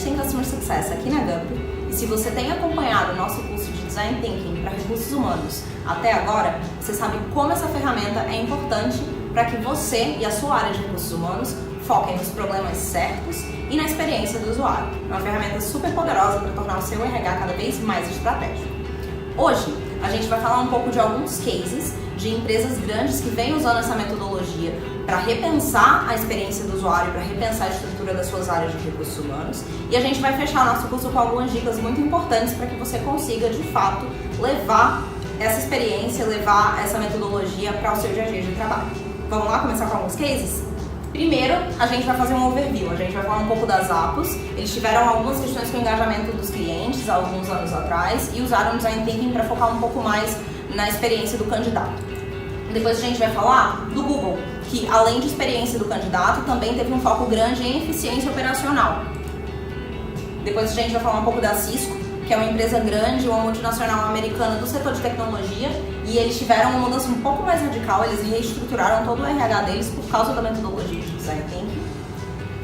especialista em Customer Success aqui na Guppy, e se você tem acompanhado o nosso curso de Design Thinking para recursos humanos até agora, você sabe como essa ferramenta é importante para que você e a sua área de recursos humanos foquem nos problemas certos e na experiência do usuário. É uma ferramenta super poderosa para tornar o seu RH cada vez mais estratégico. Hoje, a gente vai falar um pouco de alguns cases de empresas grandes que vêm usando essa metodologia para repensar a experiência do usuário, para repensar a estrutura das suas áreas de recursos humanos. E a gente vai fechar nosso curso com algumas dicas muito importantes para que você consiga, de fato, levar essa experiência, levar essa metodologia para o seu dia a dia de trabalho. Vamos lá começar com alguns cases? Primeiro, a gente vai fazer um overview, a gente vai falar um pouco das Zappos. Eles tiveram algumas questões com o engajamento dos clientes há alguns anos atrás e usaram o Design Thinking para focar um pouco mais na experiência do candidato. Depois a gente vai falar do Google, que além de experiência do candidato, também teve um foco grande em eficiência operacional. Depois a gente vai falar um pouco da Cisco, que é uma empresa grande, uma multinacional americana do setor de tecnologia, e eles tiveram uma mudança um pouco mais radical, eles reestruturaram todo o RH deles por causa da metodologia de Design Thinking.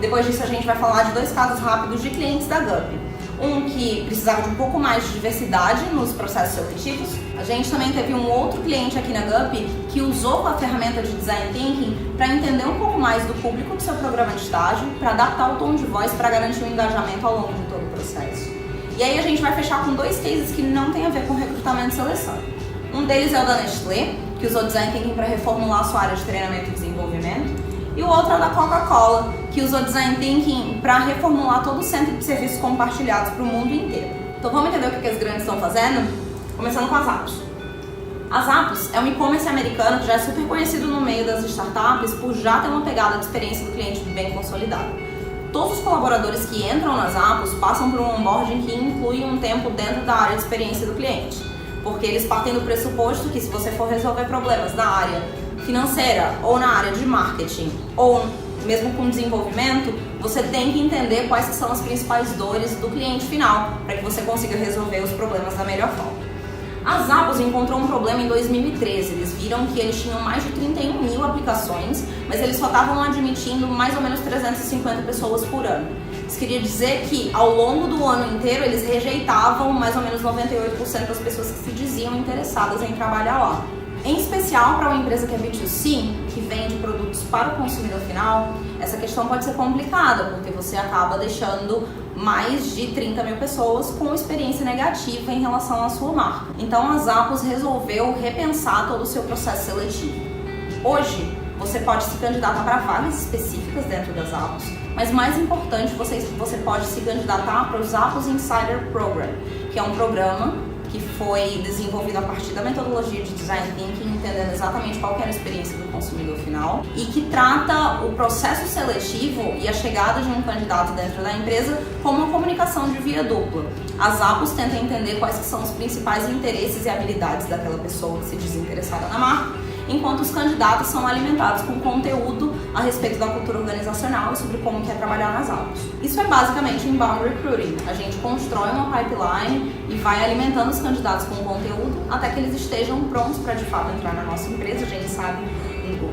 Depois disso a gente vai falar de dois casos rápidos de clientes da Guppy. Um que precisava de um pouco mais de diversidade nos processos seletivos. A gente também teve um outro cliente aqui na Guppy que usou a ferramenta de Design Thinking para entender um pouco mais do público do seu programa de estágio, para adaptar o tom de voz para garantir o engajamento ao longo de todo o processo. E aí a gente vai fechar com dois cases que não tem a ver com recrutamento e seleção. Um deles é o da Nestlé, que usou Design Thinking para reformular a sua área de treinamento e desenvolvimento. E o outro é o da Coca-Cola, que usou Design Thinking para reformular todo o centro de serviços compartilhados para o mundo inteiro. Então vamos entender o que as grandes estão fazendo? Começando com a Zappos. A Zappos é um e-commerce americano que já é super conhecido no meio das startups por já ter uma pegada de experiência do cliente bem consolidada. Todos os colaboradores que entram nas Zappos passam por um onboarding que inclui um tempo dentro da área de experiência do cliente, porque eles partem do pressuposto que se você for resolver problemas na área financeira ou na área de marketing ou mesmo com desenvolvimento, você tem que entender quais são as principais dores do cliente final para que você consiga resolver os problemas da melhor forma. A Zappos encontrou um problema em 2013, eles viram que eles tinham mais de 31 mil aplicações, mas eles só estavam admitindo mais ou menos 350 pessoas por ano. Isso queria dizer que ao longo do ano inteiro eles rejeitavam mais ou menos 98% das pessoas que se diziam interessadas em trabalhar lá. Em especial para uma empresa que é B2C, que vende produtos para o consumidor final, essa questão pode ser complicada, porque você acaba deixando mais de 30 mil pessoas com experiência negativa em relação à sua marca. Então a Zappos resolveu repensar todo o seu processo seletivo. Hoje, você pode se candidatar para vagas específicas dentro das Zappos, mas mais importante, você pode se candidatar para o Zappos Insider Program, que é um programa que foi desenvolvido a partir da metodologia de Design Thinking, entendendo exatamente qual que era a experiência do consumidor final e que trata o processo seletivo e a chegada de um candidato dentro da empresa como uma comunicação de via dupla. As Zappos tentam entender quais que são os principais interesses e habilidades daquela pessoa que se diz interessada na marca, enquanto os candidatos são alimentados com conteúdo a respeito da cultura organizacional e sobre como quer trabalhar nas Zappos. Isso é basicamente inbound recruiting. A gente constrói uma pipeline e vai alimentando os candidatos com conteúdo até que eles estejam prontos para de fato entrar na nossa empresa. A gente sabe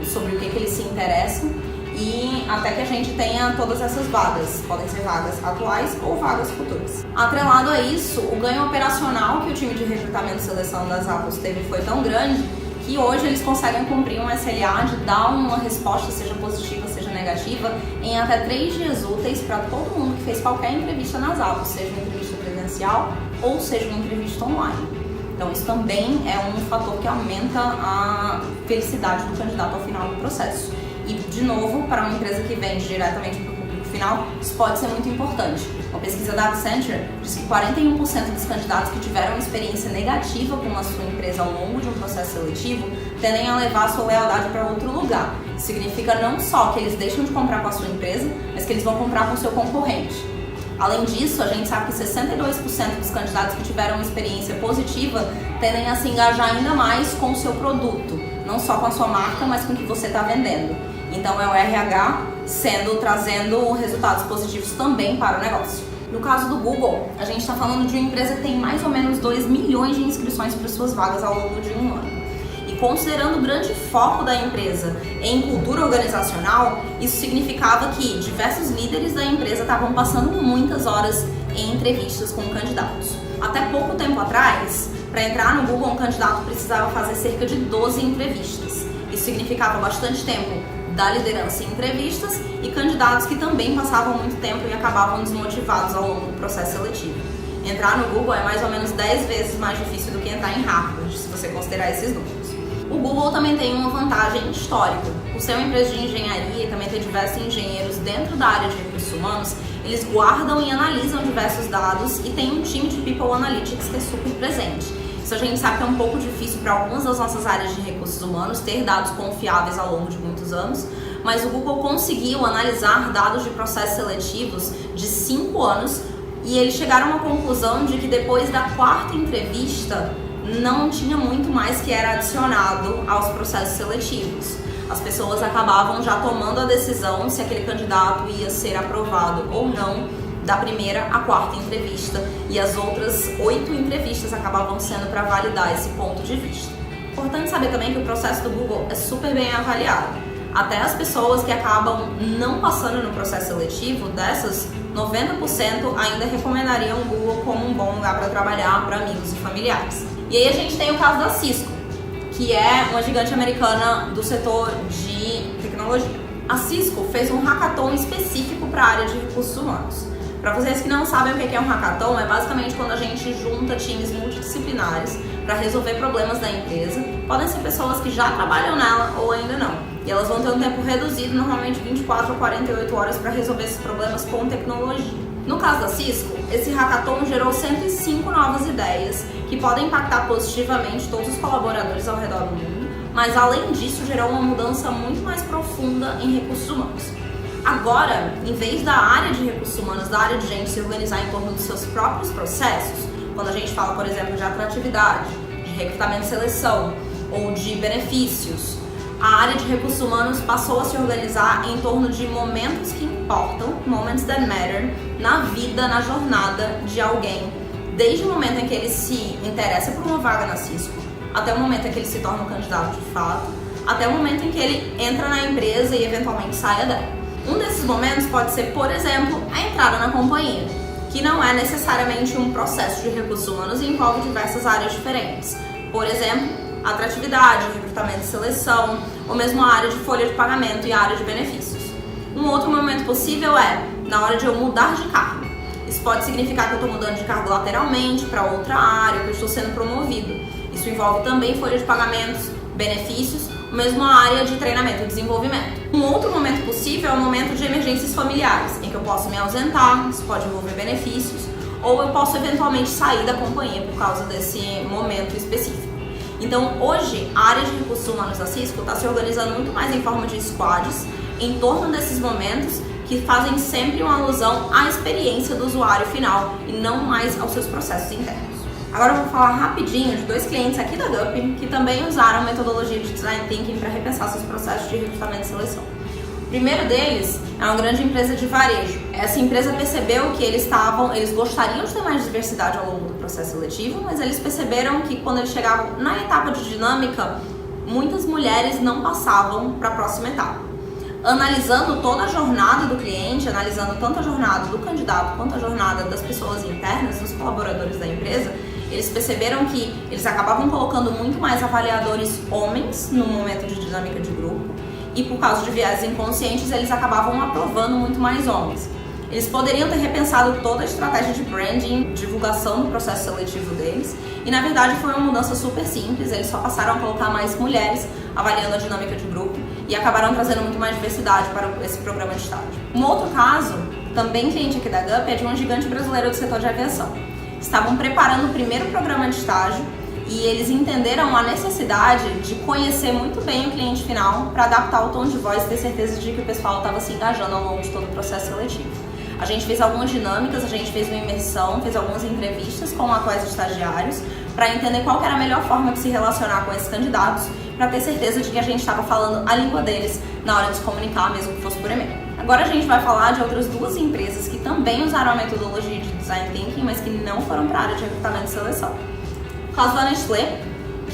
sobre o que eles se interessam e até que a gente tenha todas essas vagas. Podem ser vagas atuais ou vagas futuras. Atrelado a isso, o ganho operacional que o time de recrutamento e seleção das Zappos teve foi tão grande que hoje eles conseguem cumprir um SLA de dar uma resposta, seja positiva, seja negativa, em até 3 dias úteis para todo mundo que fez qualquer entrevista nas Zappos, seja uma entrevista presencial ou seja uma entrevista online. Então isso também é um fator que aumenta a felicidade do candidato ao final do processo. E, de novo, para uma empresa que vende diretamente para o público final, isso pode ser muito importante. Uma pesquisa da Accenture diz que 41% dos candidatos que tiveram experiência negativa com a sua empresa ao longo de um processo seletivo tendem a levar a sua lealdade para outro lugar. Isso significa não só que eles deixam de comprar com a sua empresa, mas que eles vão comprar com o seu concorrente. Além disso, a gente sabe que 62% dos candidatos que tiveram uma experiência positiva tendem a se engajar ainda mais com o seu produto, não só com a sua marca, mas com o que você está vendendo. Então é o RH trazendo resultados positivos também para o negócio. No caso do Google, a gente está falando de uma empresa que tem mais ou menos 2 milhões de inscrições para suas vagas ao longo de um ano. E considerando o grande foco da empresa em cultura organizacional, isso significava que diversos líderes da empresa estavam passando muitas horas em entrevistas com candidatos. Até pouco tempo atrás, para entrar no Google, um candidato precisava fazer cerca de 12 entrevistas. Isso significava bastante tempo da liderança em entrevistas e candidatos que também passavam muito tempo e acabavam desmotivados ao longo do processo seletivo. Entrar no Google é mais ou menos 10 vezes mais difícil do que entrar em Harvard, se você considerar esses números. O Google também tem uma vantagem histórica. Por ser uma empresa de engenharia e também ter diversos engenheiros dentro da área de recursos humanos, eles guardam e analisam diversos dados e tem um time de People Analytics que é super presente. Isso a gente sabe que é um pouco difícil para algumas das nossas áreas de recursos humanos ter dados confiáveis ao longo de muitos anos, mas o Google conseguiu analisar dados de processos seletivos de 5 anos e eles chegaram a uma conclusão de que depois da 4ª entrevista não tinha muito mais que era adicionado aos processos seletivos. As pessoas acabavam já tomando a decisão se aquele candidato ia ser aprovado ou não da 1ª à 4ª entrevista, e as outras 8 entrevistas acabavam sendo para validar esse ponto de vista. Importante saber também que o processo do Google é super bem avaliado. Até as pessoas que acabam não passando no processo seletivo, dessas, 90% ainda recomendariam o Google como um bom lugar para trabalhar para amigos e familiares. E aí a gente tem o caso da Cisco, que é uma gigante americana do setor de tecnologia. A Cisco fez um hackathon específico para a área de recursos humanos. Para vocês que não sabem o que é um hackathon, é basicamente quando a gente junta times multidisciplinares para resolver problemas da empresa. Podem ser pessoas que já trabalham nela ou ainda não. E elas vão ter um tempo reduzido, normalmente 24 a 48 horas, para resolver esses problemas com tecnologia. No caso da Cisco, esse hackathon gerou 105 novas ideias que podem impactar positivamente todos os colaboradores ao redor do mundo, mas além disso gerou uma mudança muito mais profunda em recursos humanos. Agora, em vez da área de recursos humanos, da área de gente se organizar em torno dos seus próprios processos, quando a gente fala, por exemplo, de atratividade, de recrutamento e seleção ou de benefícios, a área de recursos humanos passou a se organizar em torno de momentos que importam, moments that matter, na vida, na jornada de alguém, desde o momento em que ele se interessa por uma vaga na Cisco, até o momento em que ele se torna um candidato de fato, até o momento em que ele entra na empresa e eventualmente saia dela. Um desses momentos pode ser, por exemplo, a entrada na companhia, que não é necessariamente um processo de recursos humanos e envolve diversas áreas diferentes. Por exemplo, atratividade, recrutamento e seleção, ou mesmo a área de folha de pagamento e a área de benefícios. Um outro momento possível é na hora de eu mudar de cargo. Isso pode significar que eu estou mudando de cargo lateralmente para outra área, que eu estou sendo promovido. Isso envolve também folha de pagamentos, benefícios, ou mesmo a área de treinamento e desenvolvimento. Um outro momento possível é o momento de emergências familiares, em que eu posso me ausentar, isso pode envolver benefícios, ou eu posso eventualmente sair da companhia por causa desse momento específico. Então, hoje, a área de recursos humanos da Cisco está se organizando muito mais em forma de squads, em torno desses momentos que fazem sempre uma alusão à experiência do usuário final e não mais aos seus processos internos. Agora eu vou falar rapidinho de 2 clientes aqui da GUP que também usaram metodologia de Design Thinking para repensar seus processos de recrutamento e seleção. O primeiro deles é uma grande empresa de varejo. Essa empresa percebeu que eles gostariam de ter mais diversidade ao longo do processo seletivo, mas eles perceberam que quando eles chegavam na etapa de dinâmica, muitas mulheres não passavam para a próxima etapa. Analisando toda a jornada do cliente, analisando tanto a jornada do candidato quanto a jornada das pessoas internas, dos colaboradores da empresa, eles perceberam que eles acabavam colocando muito mais avaliadores homens no momento de dinâmica de grupo e por causa de viés inconscientes eles acabavam aprovando muito mais homens. Eles poderiam ter repensado toda a estratégia de branding, divulgação do processo seletivo deles e na verdade foi uma mudança super simples, eles só passaram a colocar mais mulheres avaliando a dinâmica de grupo e acabaram trazendo muito mais diversidade para esse programa de estágio. Um outro caso, também cliente aqui da GUP, é de uma gigante brasileira do setor de aviação. Estavam preparando o primeiro programa de estágio e eles entenderam a necessidade de conhecer muito bem o cliente final para adaptar o tom de voz e ter certeza de que o pessoal estava se engajando ao longo de todo o processo seletivo. A gente fez algumas dinâmicas, a gente fez uma imersão, fez algumas entrevistas com atuais estagiários para entender qual que era a melhor forma de se relacionar com esses candidatos para ter certeza de que a gente estava falando a língua deles na hora de se comunicar, mesmo que fosse por e-mail. Agora a gente vai falar de outras 2 empresas que também usaram a metodologia de Design Thinking, mas que não foram para a área de recrutamento e seleção. O caso da Nestlé,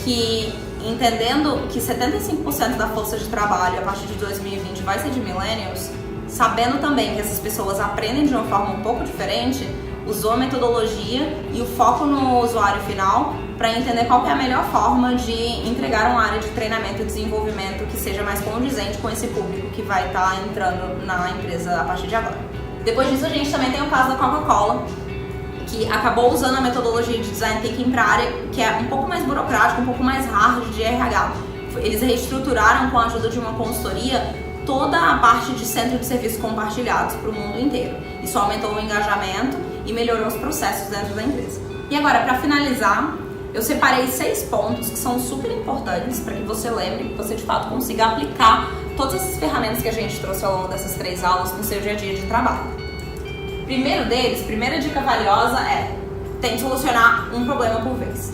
que entendendo que 75% da força de trabalho a partir de 2020 vai ser de millennials, sabendo também que essas pessoas aprendem de uma forma um pouco diferente, usou a metodologia e o foco no usuário final para entender qual que é a melhor forma de entregar uma área de treinamento e desenvolvimento que seja mais condizente com esse público que vai estar entrando na empresa a partir de agora. Depois disso, a gente também tem o caso da Coca-Cola, que acabou usando a metodologia de Design Thinking para a área que é um pouco mais burocrática, um pouco mais hard de RH. Eles reestruturaram com a ajuda de uma consultoria toda a parte de centro de serviços compartilhados para o mundo inteiro. Isso aumentou o engajamento e melhorou os processos dentro da empresa. E agora, para finalizar, eu separei 6 pontos que são super importantes para que você lembre, que você de fato consiga aplicar todas essas ferramentas que a gente trouxe ao longo dessas 3 aulas no seu dia a dia de trabalho. Primeiro deles, primeira dica valiosa é: tente solucionar um problema por vez.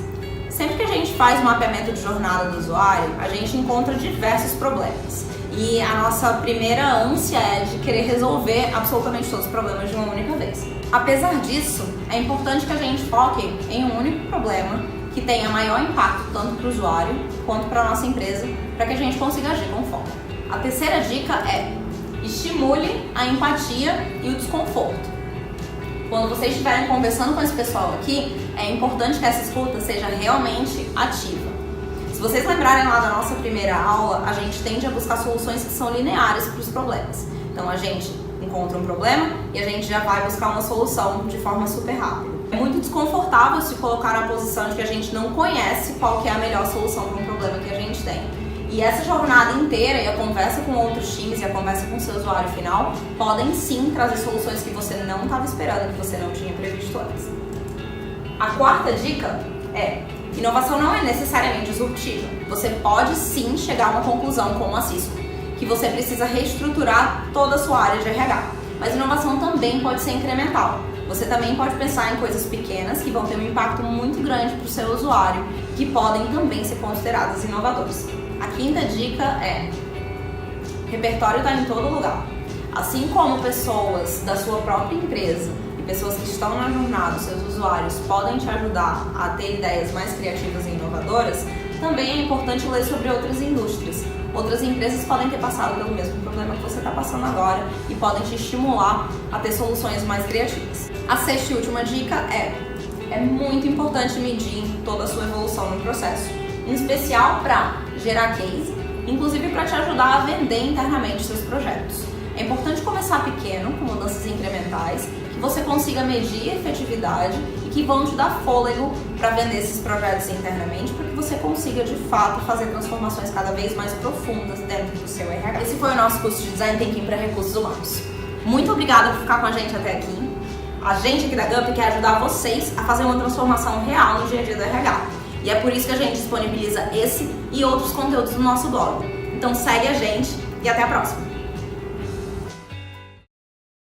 Sempre que a gente faz um mapeamento de jornada do usuário, a gente encontra diversos problemas. E a nossa primeira ânsia é de querer resolver absolutamente todos os problemas de uma única vez. Apesar disso, é importante que a gente foque em um único problema que tenha maior impacto tanto para o usuário quanto para a nossa empresa, para que a gente consiga agir com foco. A terceira dica é: estimule a empatia e o desconforto. Quando vocês estiverem conversando com esse pessoal aqui, é importante que essa escuta seja realmente ativa. Se vocês lembrarem lá da nossa primeira aula, a gente tende a buscar soluções que são lineares para os problemas. Então a gente encontra um problema e a gente já vai buscar uma solução de forma super rápida. É muito desconfortável se colocar na posição de que a gente não conhece qual que é a melhor solução para um problema que a gente tem. E essa jornada inteira e a conversa com outros times e a conversa com o seu usuário final podem sim trazer soluções que você não estava esperando, que você não tinha previsto antes. A quarta dica é: inovação não é necessariamente disruptiva. Você pode sim chegar a uma conclusão como a Cisco, que você precisa reestruturar toda a sua área de RH. Mas inovação também pode ser incremental. Você também pode pensar em coisas pequenas que vão ter um impacto muito grande para o seu usuário, que podem também ser consideradas inovadoras. A quinta dica é: repertório está em todo lugar. Assim como pessoas da sua própria empresa e pessoas que estão na jornada, seus usuários, podem te ajudar a ter ideias mais criativas e inovadoras, também é importante ler sobre outras indústrias. Outras empresas podem ter passado pelo mesmo problema que você está passando agora e podem te estimular a ter soluções mais criativas. A sexta e última dica é muito importante medir toda a sua evolução no processo, em especial para gerar case, inclusive para te ajudar a vender internamente seus projetos. É importante começar pequeno, com mudanças incrementais, que você consiga medir a efetividade e que vão te dar fôlego para vender esses projetos internamente, para que você consiga de fato fazer transformações cada vez mais profundas dentro do seu RH. Esse foi o nosso curso de Design Thinking para Recursos Humanos. Muito obrigada por ficar com a gente até aqui. A gente aqui da GUP quer ajudar vocês a fazer uma transformação real no dia a dia do RH. E é por isso que a gente disponibiliza esse e outros conteúdos no nosso blog. Então segue a gente e até a próxima!